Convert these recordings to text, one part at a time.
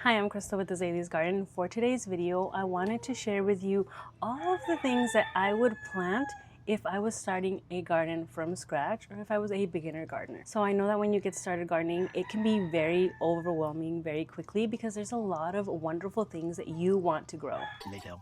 Hi, I'm Crystal with Azalea's Garden. For today's video, I wanted to share with you all of the things that I would plant if I was starting a garden from scratch or if I was a beginner gardener. So I know that when you get started gardening, it can be very overwhelming very quickly because there's a lot of wonderful things that you want to grow.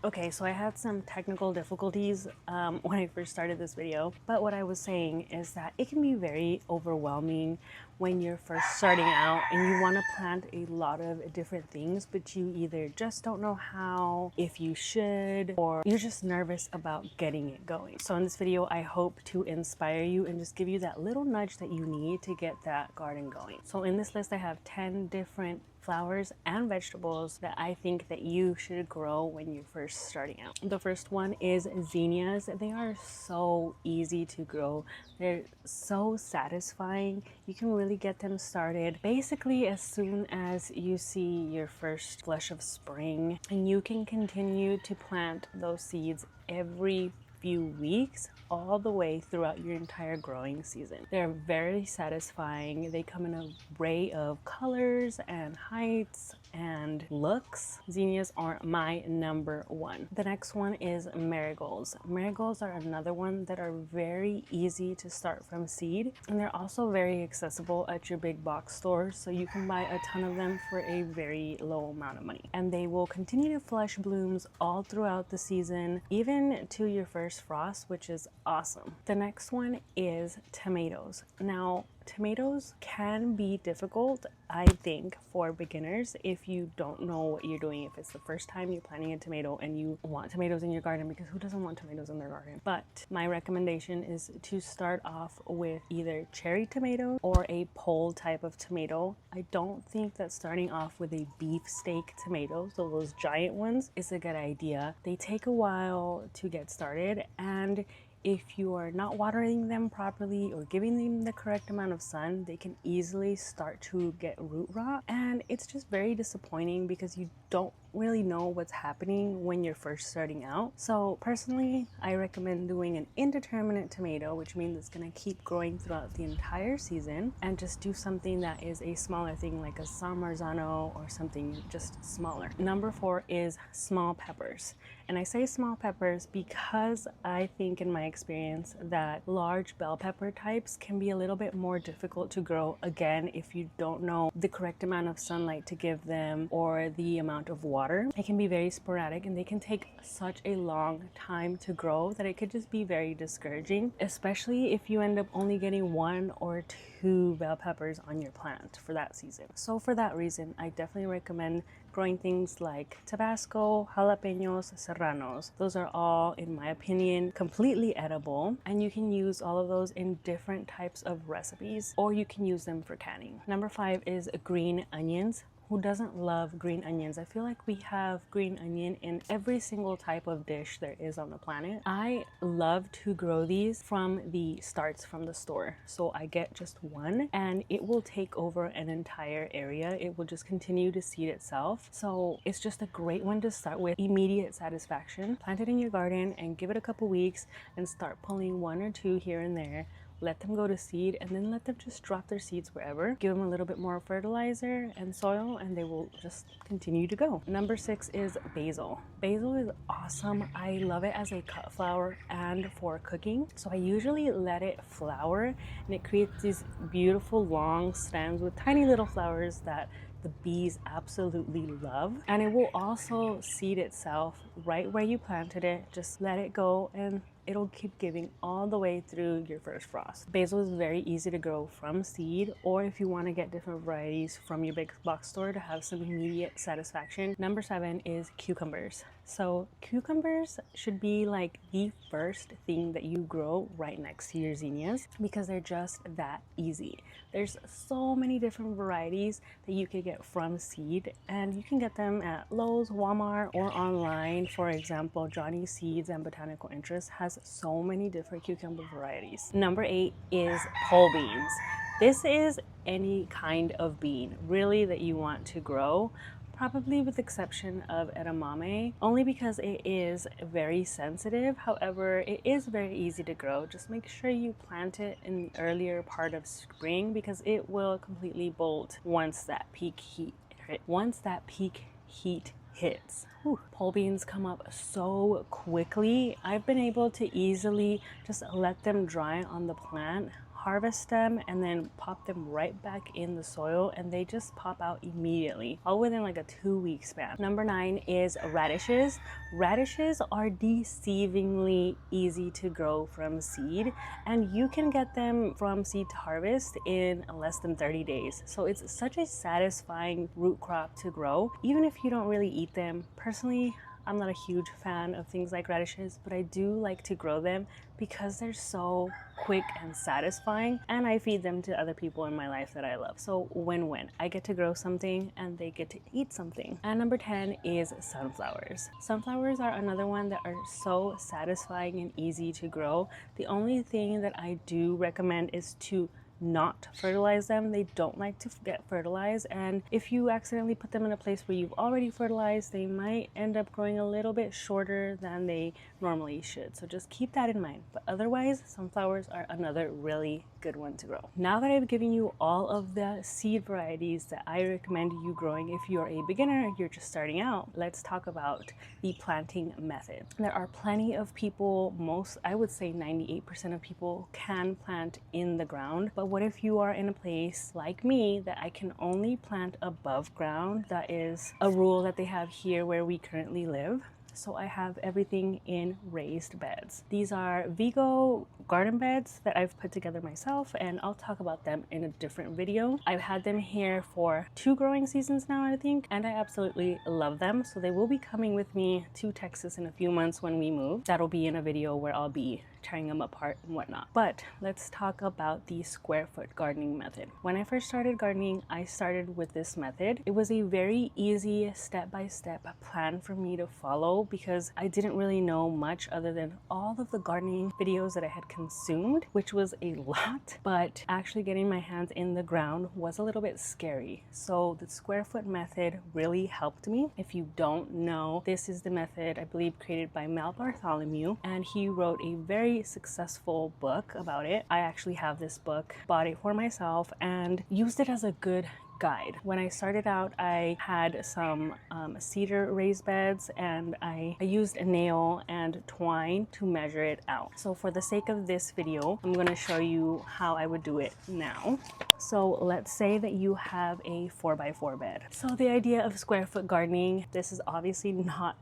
Okay, so I had some technical difficulties when I first started this video, but what I was saying is that it can be very overwhelming when you're first starting out and you want to plant a lot of different things, but you either just don't know how, if you should, or you're just nervous about getting it going. So in this video, I hope to inspire you and just give you that little nudge that you need to get that garden going. So in this list, I have 10 different flowers and vegetables that I think that you should grow when you're first starting out. The first one is zinnias. They are so easy to grow. They're so satisfying. You can really get them started basically as soon as you see your first flush of spring, and you can continue to plant those seeds every few weeks all the way throughout your entire growing season. They're very satisfying. They come in an array of colors and heights and looks. Zinnias are my number one. The next one is marigolds. Marigolds are another one that are very easy to start from seed, and they're also very accessible at your big box stores, so you can buy a ton of them for a very low amount of money. And they will continue to flush blooms all throughout the season, even to your first frost, which is awesome. The next one is tomatoes. Now, tomatoes can be difficult, I think, for beginners if you don't know what you're doing. If it's the first time you're planting a tomato and you want tomatoes in your garden, because who doesn't want tomatoes in their garden? But my recommendation is to start off with either cherry tomato or a pole type of tomato. I don't think that starting off with a beefsteak tomato, so those giant ones, is a good idea. They take a while to get started, and if you are not watering them properly or giving them the correct amount of sun, they can easily start to get root rot, and it's just very disappointing because you don't really know what's happening when you're first starting out. So personally, I recommend doing an indeterminate tomato, which means it's going to keep growing throughout the entire season, and just do something that is a smaller thing like a San Marzano or something just smaller. Number 4 is small peppers. And I say small peppers because I think in my experience that large bell pepper types can be a little bit more difficult to grow, again, if you don't know the correct amount of sunlight to give them or the amount of water. It can be very sporadic and they can take such a long time to grow that it could just be very discouraging, especially if you end up only getting 1 or 2 bell peppers on your plant for that season. So for that reason, I definitely recommend growing things like Tabasco, jalapenos, serranos. Those are all, in my opinion, completely edible, and you can use all of those in different types of recipes, or you can use them for canning. Number 5 is green onions. Who doesn't love green onions? I feel like we have green onion in every single type of dish there is on the planet. I love to grow these from the starts from the store. So I get just one and it will take over an entire area. It will just continue to seed itself. So it's just a great one to start with. Immediate satisfaction. Plant it in your garden and give it a couple weeks and start pulling 1 or 2 here and there. Let them go to seed and then let them just drop their seeds wherever. Give them a little bit more fertilizer and soil and they will just continue to go. Number 6 is basil. Basil is awesome. I love it as a cut flower and for cooking. So I usually let it flower and it creates these beautiful long stems with tiny little flowers that the bees absolutely love. And it will also seed itself right where you planted it. Just let it go and it'll keep giving all the way through your first frost. Basil is very easy to grow from seed, or if you want to get different varieties from your big box store to have some immediate satisfaction. Number 7 is cucumbers. So cucumbers should be like the first thing that you grow right next to your zinnias because they're just that easy. There's so many different varieties that you could get from seed, and you can get them at Lowe's, Walmart, or online. For example, Johnny Seeds and Botanical Interest has so many different cucumber varieties. Number 8 is pole beans. This is any kind of bean really that you want to grow, probably with the exception of edamame, only because it is very sensitive. However, it is very easy to grow. Just make sure you plant it in the earlier part of spring because it will completely bolt once that peak heat secret. Once that peak heat hits, pole beans come up so quickly. I've been able to easily just let them dry on the plant, harvest them, and then pop them right back in the soil, and they just pop out immediately, all within like a 2-week span. Number 9 is radishes. Radishes are deceivingly easy to grow from seed, and you can get them from seed to harvest in less than 30 days. So it's such a satisfying root crop to grow, even if you don't really eat them. Personally, I'm not a huge fan of things like radishes, but I do like to grow them because they're so quick and satisfying, and I feed them to other people in my life that I love. So win-win. I get to grow something and they get to eat something. And number 10 is sunflowers. Sunflowers are another one that are so satisfying and easy to grow. The only thing that I do recommend is to not fertilize them. They don't like to get fertilized, and if you accidentally put them in a place where you've already fertilized, they might end up growing a little bit shorter than they normally should. So just keep that in mind. But otherwise, sunflowers are another really good one to grow. Now that I've given you all of the seed varieties that I recommend you growing if you're a beginner, you're just starting out, let's talk about the planting method. There are plenty of people, I would say 98% of people can plant in the ground, but what if you are in a place like me that I can only plant above ground? That is a rule that they have here where we currently live. So I have everything in raised beds. These are Vigo garden beds that I've put together myself, and I'll talk about them in a different video. I've had them here for 2 growing seasons now, I think, and I absolutely love them. So they will be coming with me to Texas in a few months when we move. That'll be in a video where I'll be tearing them apart and whatnot. But let's talk about the square foot gardening method. When I first started gardening, I started with this method. It was a very easy step-by-step plan for me to follow because I didn't really know much other than all of the gardening videos that I had consumed, which was a lot, but actually getting my hands in the ground was a little bit scary. So the square foot method really helped me. If you don't know, this is the method I believe created by Mal Bartholomew, and he wrote a very successful book about it. I actually have this book, bought it for myself, and used it as a good guide. When I started out, I had some cedar raised beds, and I used a nail and twine to measure it out. So for the sake of this video, I'm going to show you how I would do it now. So let's say that you have a 4x4 bed. So the idea of square foot gardening, this is obviously not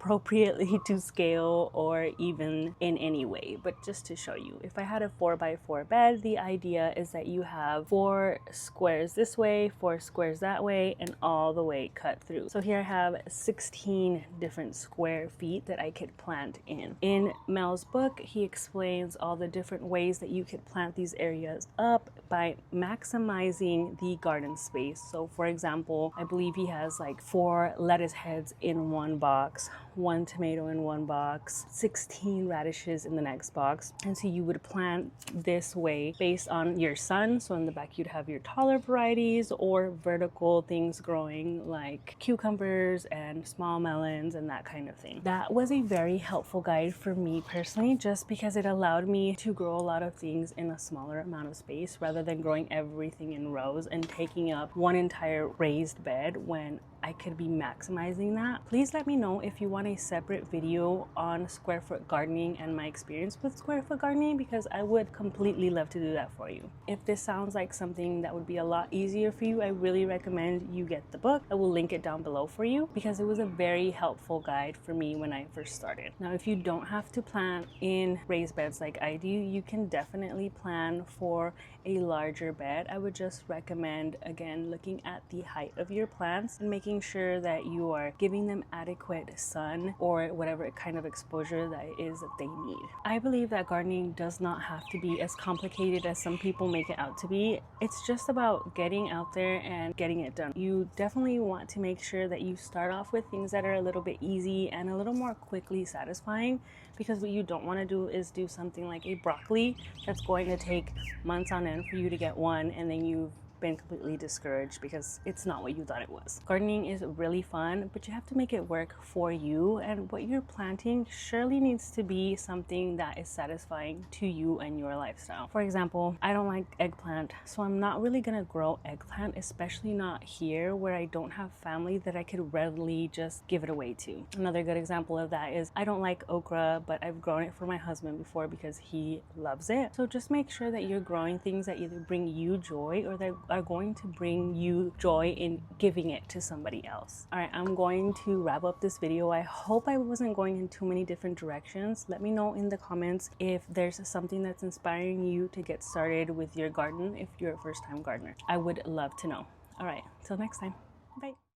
appropriately to scale or even in any way, but just to show you, if I had a 4x4 bed, the idea is that you have 4 squares this way, 4 squares that way, and all the way cut through. So here I have 16 different square feet that I could plant in. In Mel's book, he explains all the different ways that you could plant these areas up by maximizing the garden space. So for example, I believe he has like 4 lettuce heads in one box, 1 tomato in one box, 16 radishes in the next box. And so you would plant this way based on your sun. So in the back you'd have your taller varieties or vertical things growing like cucumbers and small melons and that kind of thing. That was a very helpful guide for me personally, just because it allowed me to grow a lot of things in a smaller amount of space rather than growing everything in rows and taking up one entire raised bed when I could be maximizing that. Please let me know if you want a separate video on square foot gardening and my experience with square foot gardening, because I would completely love to do that for you. If this sounds like something that would be a lot easier for you, I really recommend you get the book. I will link it down below for you because it was a very helpful guide for me when I first started. Now, if you don't have to plant in raised beds like I do, you can definitely plan for a larger bed. I would just recommend, again, looking at the height of your plants and making sure that you are giving them adequate sun or whatever kind of exposure that it is that they need. I believe that gardening does not have to be as complicated as some people make it out to be. It's just about getting out there and getting it done. You definitely want to make sure that you start off with things that are a little bit easy and a little more quickly satisfying, because what you don't want to do is do something like a broccoli that's going to take months on end for you to get one, and then you've been completely discouraged because it's not what you thought it was. Gardening is really fun, but you have to make it work for you, and what you're planting surely needs to be something that is satisfying to you and your lifestyle. For example, I don't like eggplant, so I'm not really gonna grow eggplant, especially not here where I don't have family that I could readily just give it away to. Another good example of that is I don't like okra, but I've grown it for my husband before because he loves it. So just make sure that you're growing things that either bring you joy or that are going to bring you joy in giving it to somebody else. All right, I'm going to wrap up this video. I hope I wasn't going in too many different directions. Let me know in the comments if there's something that's inspiring you to get started with your garden if you're a first-time gardener. I would love to know. All right, till next time. Bye.